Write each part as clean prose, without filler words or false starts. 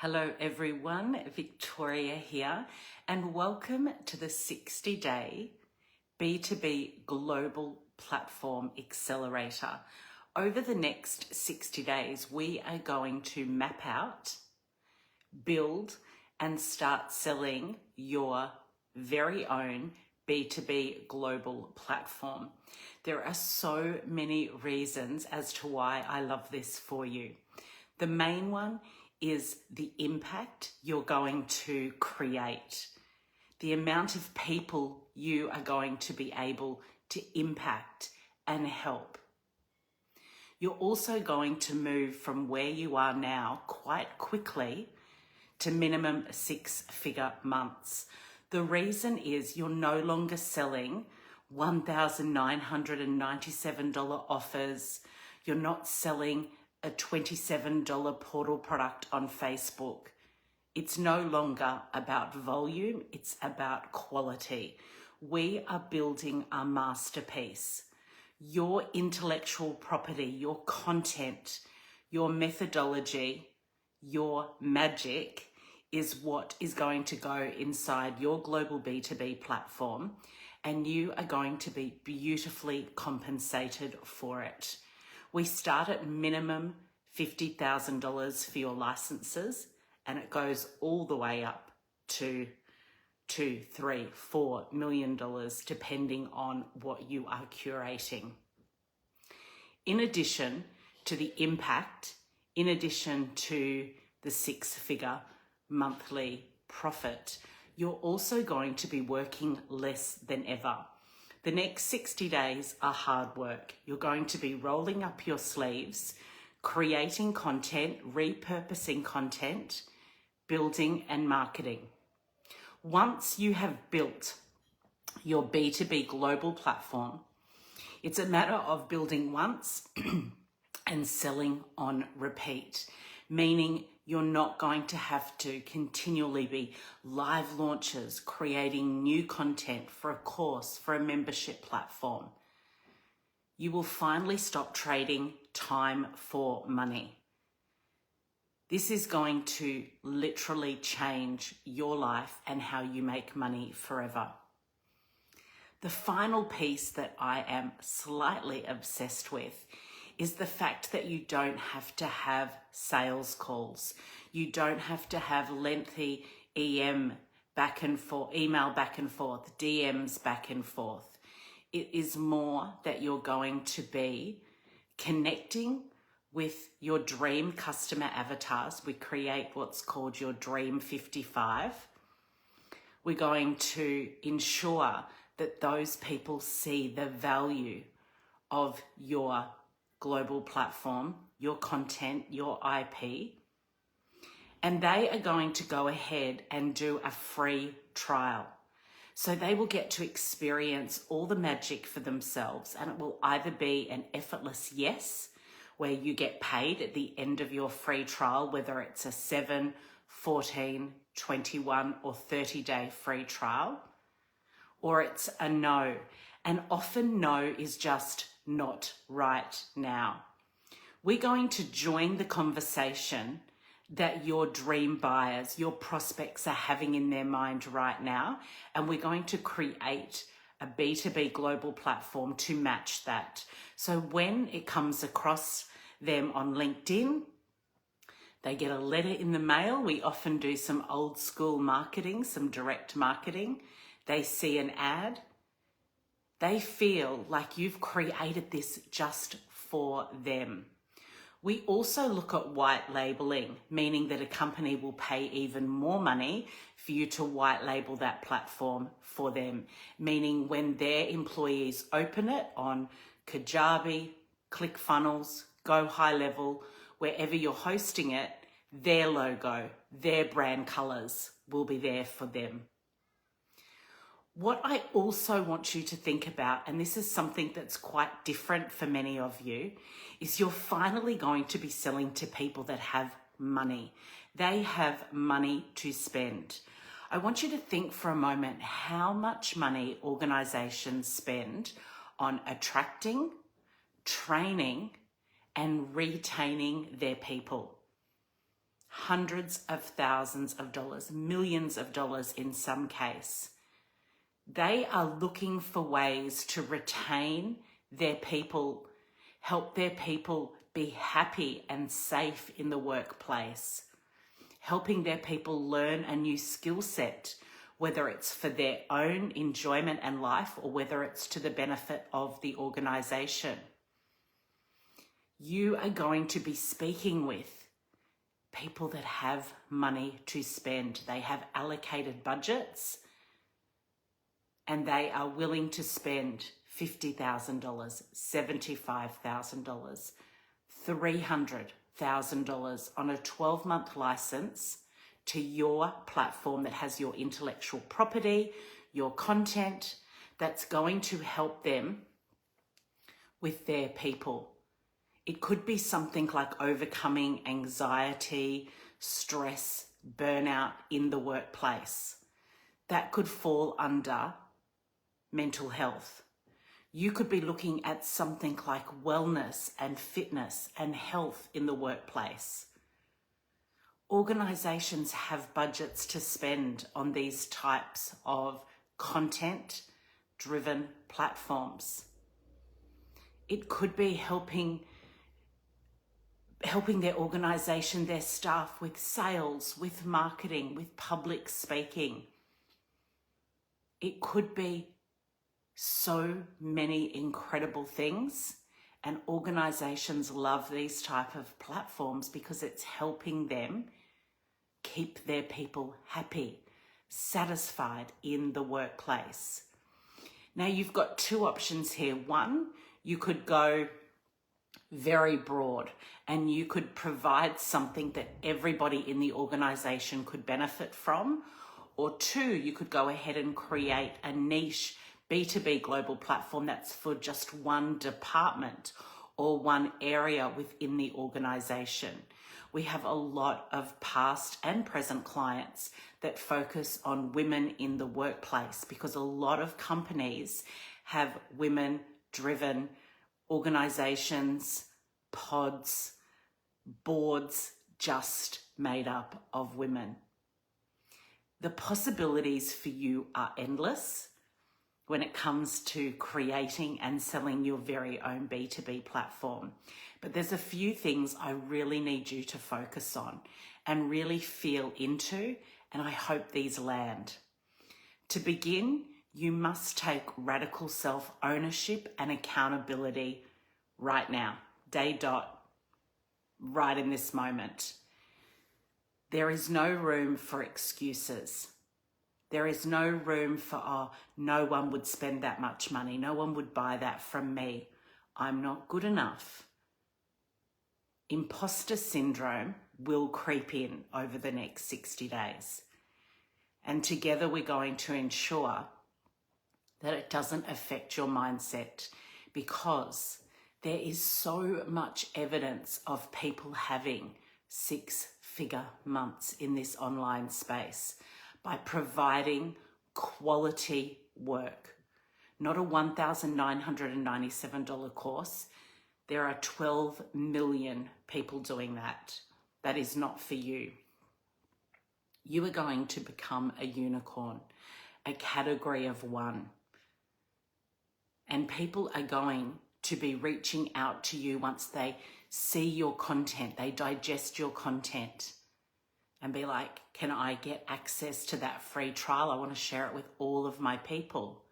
Hello everyone, Victoria here, and welcome to the 60-day B2B Global Platform Accelerator. Over the next 60 days, we are going to map out, build, and start selling your very own B2B global platform. There are so many reasons as to why I love this for you. The main one is the impact you're going to create, the amount of people you are going to be able to impact and help. You're also going to move from where you are now quite quickly to minimum 6-figure months. The reason is you're no longer selling $1,997 offers. You're not selling a $27 portal product on Facebook. It's no longer about volume, it's about quality. We are building a masterpiece. Your intellectual property, your content, your methodology, your magic is what is going to go inside your global B2B platform, and you are going to be beautifully compensated for it. We start at minimum $50,000 for your licenses, and it goes all the way up to $2, $3, $4 million, depending on what you are curating. In addition to the impact, in addition to the 6-figure monthly profit, you're also going to be working less than ever. The next 60 days are hard work. You're going to be rolling up your sleeves, creating content, repurposing content, building and marketing. Once you have built your B2B global platform, it's a matter of building once and selling on repeat, meaning you're not going to have to continually be live launches, creating new content for a course, for a membership platform. You will finally stop trading time for money. This is going to literally change your life and how you make money forever. The final piece that I am slightly obsessed with is the fact that you don't have to have sales calls. You don't have to have lengthy email back and forth, DMs back and forth. It is more that you're going to be connecting with your dream customer avatars. We create what's called your Dream 55. We're going to ensure that those people see the value of your global platform, your content, your IP, and they are going to go ahead and do a free trial. So they will get to experience all the magic for themselves, and it will either be an effortless yes, where you get paid at the end of your free trial, whether it's a 7, 14, 21 or 30-day free trial, or it's a no. And often no is just not right now. We're going to join the conversation that your dream buyers, your prospects are having in their mind right now, and we're going to create a B2B global platform to match that. So when it comes across them on LinkedIn, they get a letter in the mail. We often do some old school marketing, some direct marketing. They see an ad. They feel like you've created this just for them. We also look at white labeling, meaning that a company will pay even more money for you to white label that platform for them, meaning when their employees open it on Kajabi, ClickFunnels, Go High Level, wherever you're hosting it, their logo, their brand colors will be there for them. What I also want you to think about, and this is something that's quite different for many of you, is you're finally going to be selling to people that have money. They have money to spend. I want you to think for a moment how much money organizations spend on attracting, training, and retaining their people. hundreds of thousands of dollars, millions of dollars in some case. They are looking for ways to retain their people, help their people be happy and safe in the workplace, helping their people learn a new skill set, whether it's for their own enjoyment and life or whether it's to the benefit of the organization. You are going to be speaking with people that have money to spend. They have allocated budgets and they are willing to spend $50,000, $75,000, $300,000 on a 12-month license to your platform that has your intellectual property, your content, that's going to help them with their people. It could be something like overcoming anxiety, stress, burnout in the workplace. That could fall under mental health. You could be looking at something like wellness and fitness and health in the workplace. Organizations have budgets to spend on these types of content-driven platforms. It could be helping their organization, their staff with sales, with marketing, with public speaking. It could be so many incredible things, and organizations love these type of platforms because it's helping them keep their people happy, satisfied in the workplace. Now you've got two options here. One, you could go very broad and you could provide something that everybody in the organization could benefit from. Or two, you could go ahead and create a niche B2B global platform that's for just one department or one area within the organization. We have a lot of past and present clients that focus on women in the workplace because a lot of companies have women-driven organizations, pods, boards just made up of women. The possibilities for you are endless when it comes to creating and selling your very own B2B platform. But there's a few things I really need you to focus on and really feel into, and I hope these land. To begin, you must take radical self-ownership and accountability right now, day dot, right in this moment. There is no room for excuses. There is no room for, oh, no one would spend that much money. No one would buy that from me. I'm not good enough. Imposter syndrome will creep in over the next 60 days. And together we're going to ensure that it doesn't affect your mindset, because there is so much evidence of people having 6-figure months in this online space by providing quality work. Not a $1,997 course. There are 12 million people doing that. That is not for you. You are going to become a unicorn, a category of one. And people are going to be reaching out to you once they see your content, they digest your content, and be like, can I get access to that free trial? I want to share it with all of my people.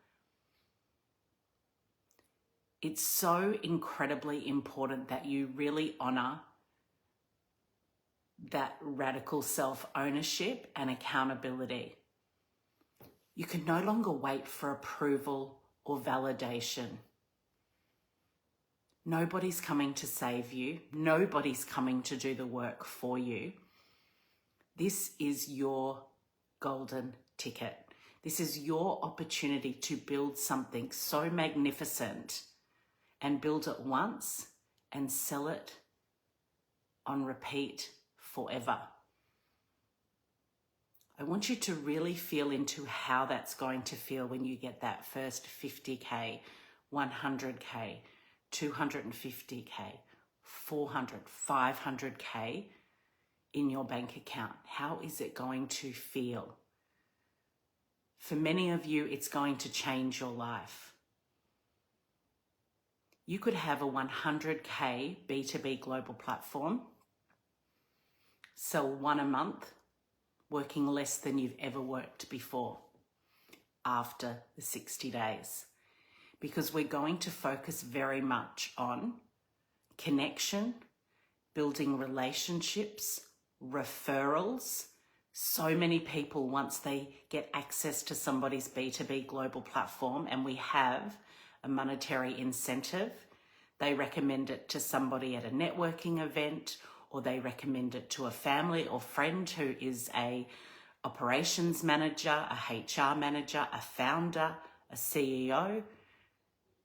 It's so incredibly important that you really honor that radical self-ownership and accountability. You can no longer wait for approval or validation. Nobody's coming to save you. Nobody's coming to do the work for you. This is your golden ticket. This is your opportunity to build something so magnificent and build it once and sell it on repeat forever. I want you to really feel into how that's going to feel when you get that first 50K, 100K, 250K, 400, 500K in your bank account? How is it going to feel? For many of you, it's going to change your life. You could have a 100K B2B global platform, sell one a month, working less than you've ever worked before after the 60 days. Because we're going to focus very much on connection, building relationships, referrals. So many people, once they get access to somebody's B2B global platform and we have a monetary incentive, they recommend it to somebody at a networking event, or they recommend it to a family or friend who is a operations manager, a HR manager, a founder, a CEO.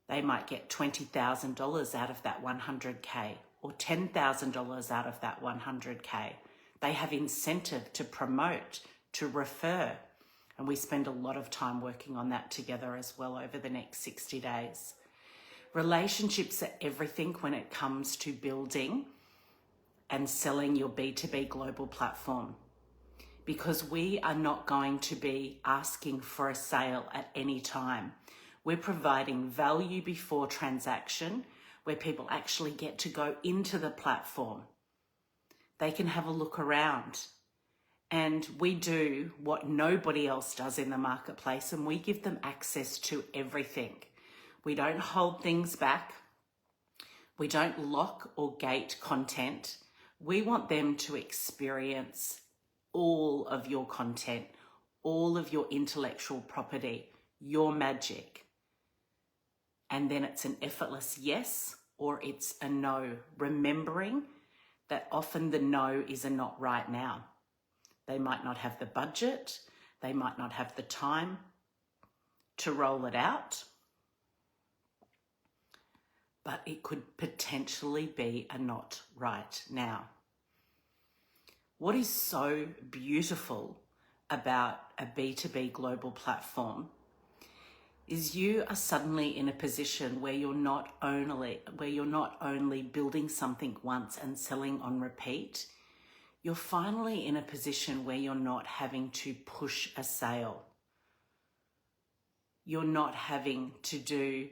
They might get $20,000 out of that 100K or $10,000 out of that 100K. They have incentive to promote, to refer. And we spend a lot of time working on that together as well over the next 60 days. Relationships are everything when it comes to building and selling your B2B global platform, because we are not going to be asking for a sale at any time. We're providing value before transaction, where people actually get to go into the platform. They can have a look around, and we do what nobody else does in the marketplace, and we give them access to everything. We don't hold things back. We don't lock or gate content. We want them to experience all of your content, all of your intellectual property, your magic. And then it's an effortless yes or it's a no, remembering that often the no is a not right now. They might not have the budget, they might not have the time to roll it out, but it could potentially be a not right now. What is so beautiful about a B2B global platform is you are suddenly in a position where you're not only building something once and selling on repeat. You're finally in a position where you're not having to push a sale. You're not having to do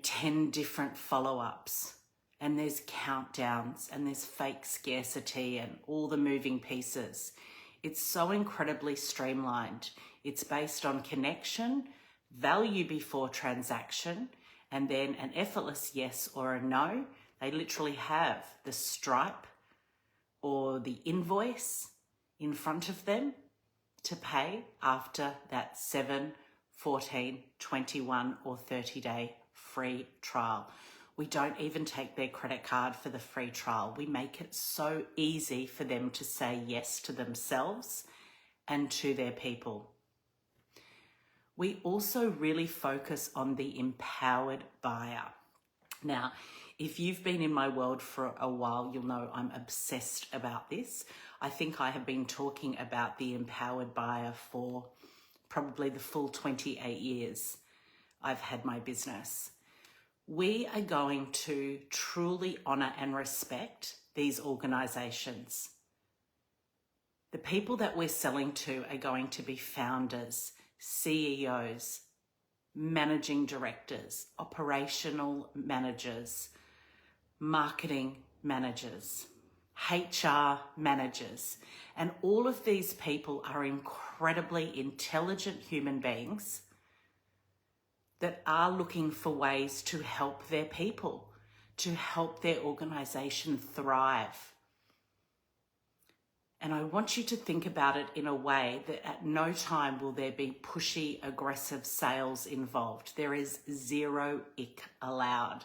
10 different follow-ups, and there's countdowns and there's fake scarcity and all the moving pieces. It's so incredibly streamlined. It's based on connection, value before transaction, and then an effortless yes or a no. They literally have the Stripe or the invoice in front of them to pay after that 7, 14, 21 or 30-day free trial. We don't even take their credit card for the free trial. We make it so easy for them to say yes to themselves and to their people. We also really focus on the empowered buyer. Now, if you've been in my world for a while, you'll know I'm obsessed about this. I think I have been talking about the empowered buyer for probably the full 28 years I've had my business. We are going to truly honour and respect these organisations. The people that we're selling to are going to be founders, CEOs, managing directors, operational managers, marketing managers, HR managers. And all of these people are incredibly intelligent human beings that are looking for ways to help their people, to help their organisation thrive. And I want you to think about it in a way that at no time will there be pushy, aggressive sales involved. There is zero ick allowed.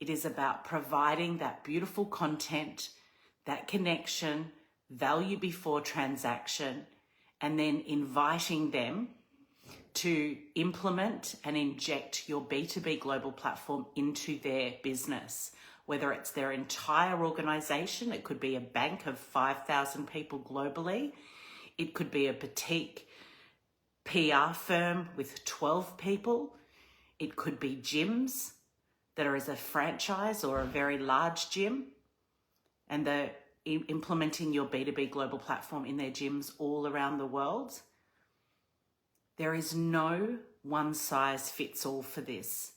It is about providing that beautiful content, that connection, value before transaction, and then inviting them to implement and inject your B2B global platform into their business. Whether it's their entire organization, it could be a bank of 5,000 people globally. It could be a boutique PR firm with 12 people. It could be gyms that are as a franchise or a very large gym. And the implementing your B2B global platform in their gyms all around the world. There is no one size fits all for this.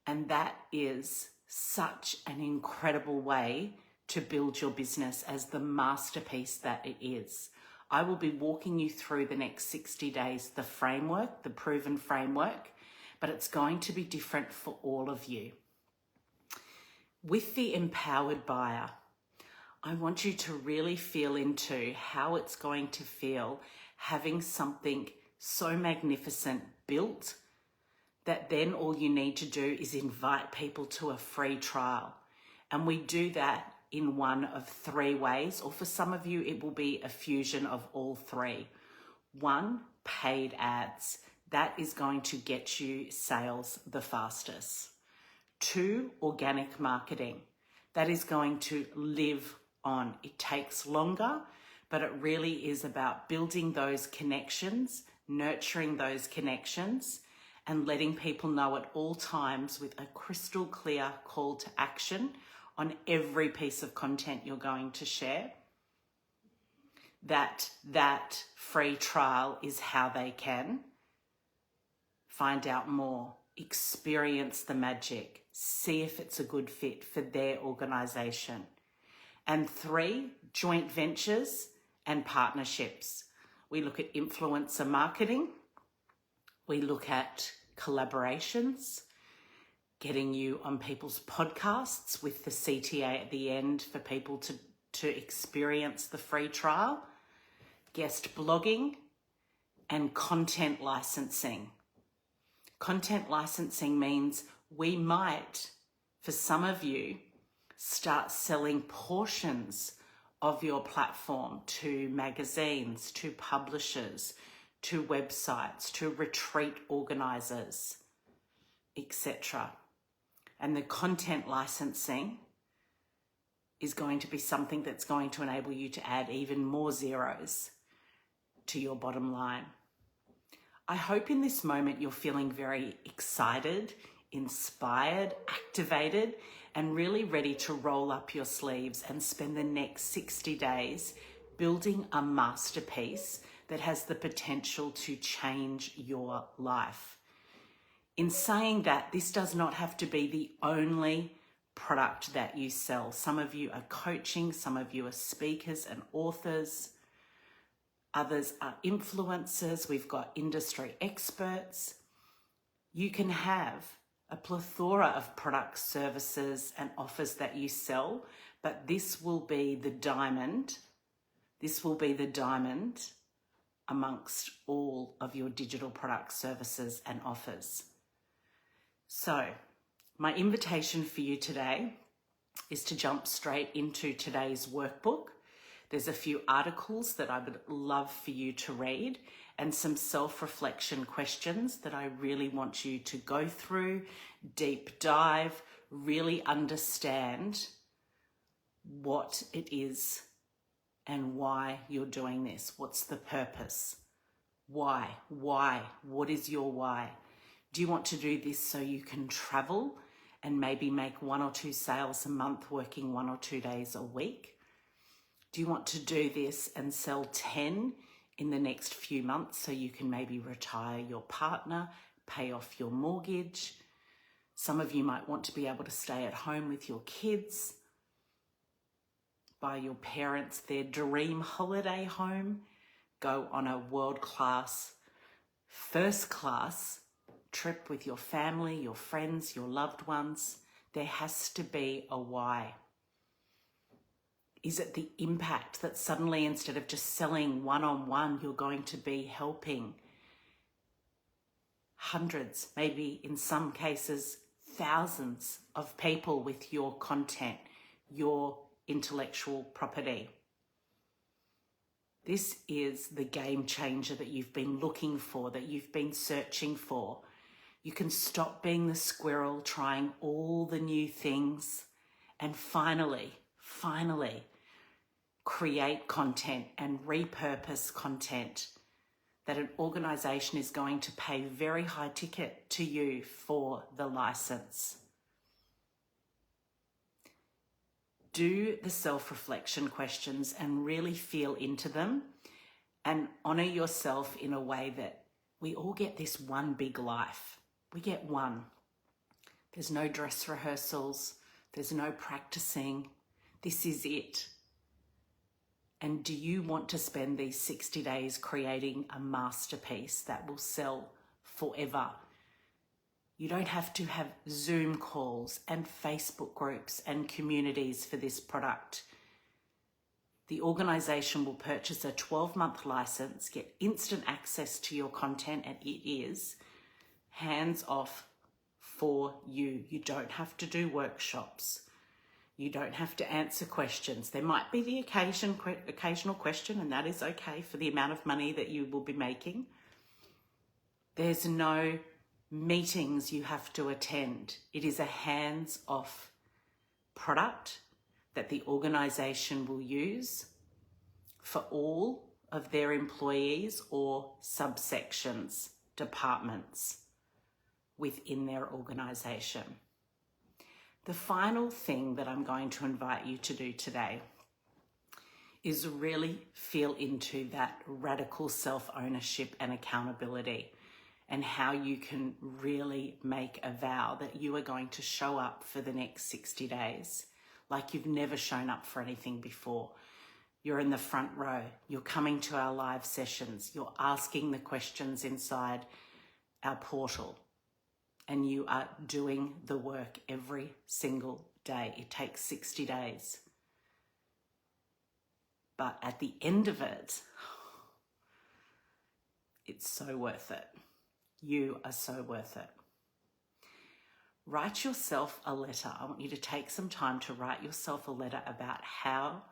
And that is such an incredible way to build your business as the masterpiece that it is. I will be walking you through the next 60 days, the framework, the proven framework, but it's going to be different for all of you. With the empowered buyer, I want you to really feel into how it's going to feel having something so magnificent built that then all you need to do is invite people to a free trial. And we do that in one of three ways, or for some of you, it will be a fusion of all three. One, paid ads. That is going to get you sales the fastest. Two, organic marketing. That is going to live on. It takes longer, but it really is about building those connections, nurturing those connections, and letting people know at all times with a crystal clear call to action on every piece of content you're going to share, that free trial is how they can find out more, experience the magic, see if it's a good fit for their organization. And three, joint ventures and partnerships. We look at influencer marketing. We look at collaborations, getting you on people's podcasts with the CTA at the end for people to experience the free trial, guest blogging, and content licensing. Content licensing means we might, for some of you, start selling portions of your platform to magazines, to publishers, to websites, to retreat organizers, etc. And the content licensing is going to be something that's going to enable you to add even more zeros to your bottom line. I hope in this moment you're feeling very excited, inspired, activated, and really ready to roll up your sleeves and spend the next 60 days building a masterpiece that has the potential to change your life. In saying that, this does not have to be the only product that you sell. Some of you are coaching, some of you are speakers and authors, others are influencers, we've got industry experts. You can have a plethora of products, services, and offers that you sell, but this will be the diamond. This will be the diamond amongst all of your digital products, services, and offers. So, my invitation for you today is to jump straight into today's workbook. There's a few articles that I would love for you to read and some self-reflection questions that I really want you to go through, deep dive, really understand what it is and why you're doing this. What's the purpose? Why? What is your why? Do you want to do this so you can travel and maybe make 1 or 2 sales a month working 1 or 2 days a week? Do you want to do this and sell 10 in the next few months so you can maybe retire your partner, pay off your mortgage? Some of you might want to be able to stay at home with your kids, buy your parents their dream holiday home, go on a world-class, first-class trip with your family, your friends, your loved ones. There has to be a why. Is it the impact that suddenly, instead of just selling one-on-one, you're going to be helping hundreds, maybe in some cases thousands of people with your content, your intellectual property? This is the game changer that you've been looking for, that you've been searching for. You can stop being the squirrel trying all the new things and finally create content and repurpose content that an organization is going to pay very high ticket to you for the license. do the self-reflection questions and really feel into them and honor yourself in a way that we all get this one big life. We get one. There's no dress rehearsals. There's no practicing. This is it. And do you want to spend these 60 days creating a masterpiece that will sell forever? You don't have to have Zoom calls and Facebook groups and communities for this product. The organisation will purchase a 12-month license, get instant access to your content, and it is hands-off for you. You don't have to do workshops. You don't have to answer questions. There might be the occasional question, and that is okay for the amount of money that you will be making. There's no meetings you have to attend. It is a hands-off product that the organisation will use for all of their employees or subsections, departments within their organisation. The final thing that I'm going to invite you to do today is really feel into that radical self-ownership and accountability, and how you can really make a vow that you are going to show up for the next 60 days like you've never shown up for anything before. You're in the front row, you're coming to our live sessions, you're asking the questions inside our portal, and you are doing the work every single day. It takes 60 days. But at the end of it, it's so worth it. You are so worth it. Write yourself a letter. I want you to take some time to write yourself a letter about how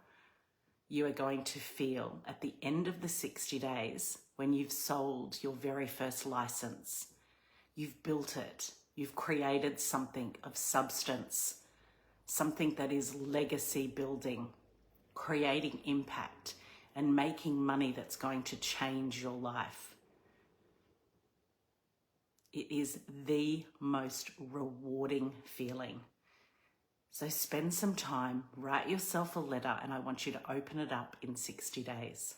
you are going to feel at the end of the 60 days when you've sold your very first license. You've built it. You've created something of substance, something that is legacy building, creating impact, and making money that's going to change your life. It is the most rewarding feeling. So spend some time, write yourself a letter, and I want you to open it up in 60 days.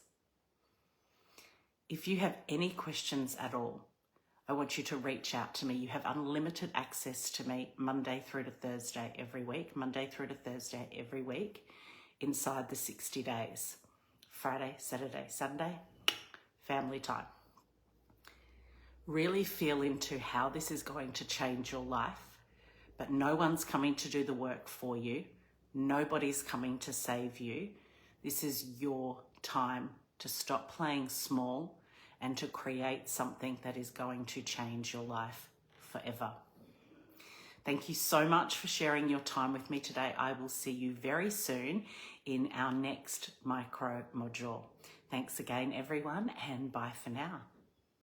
If you have any questions at all, I want you to reach out to me. You have unlimited access to me Monday through to Thursday every week, inside the 60 days. Friday, Saturday, Sunday, family time. Really feel into how this is going to change your life, but no one's coming to do the work for you. Nobody's coming to save you. This is your time to stop playing small and to create something that is going to change your life forever. Thank you so much for sharing your time with me today. I will see you very soon in our next micro module. Thanks again, everyone, and bye for now.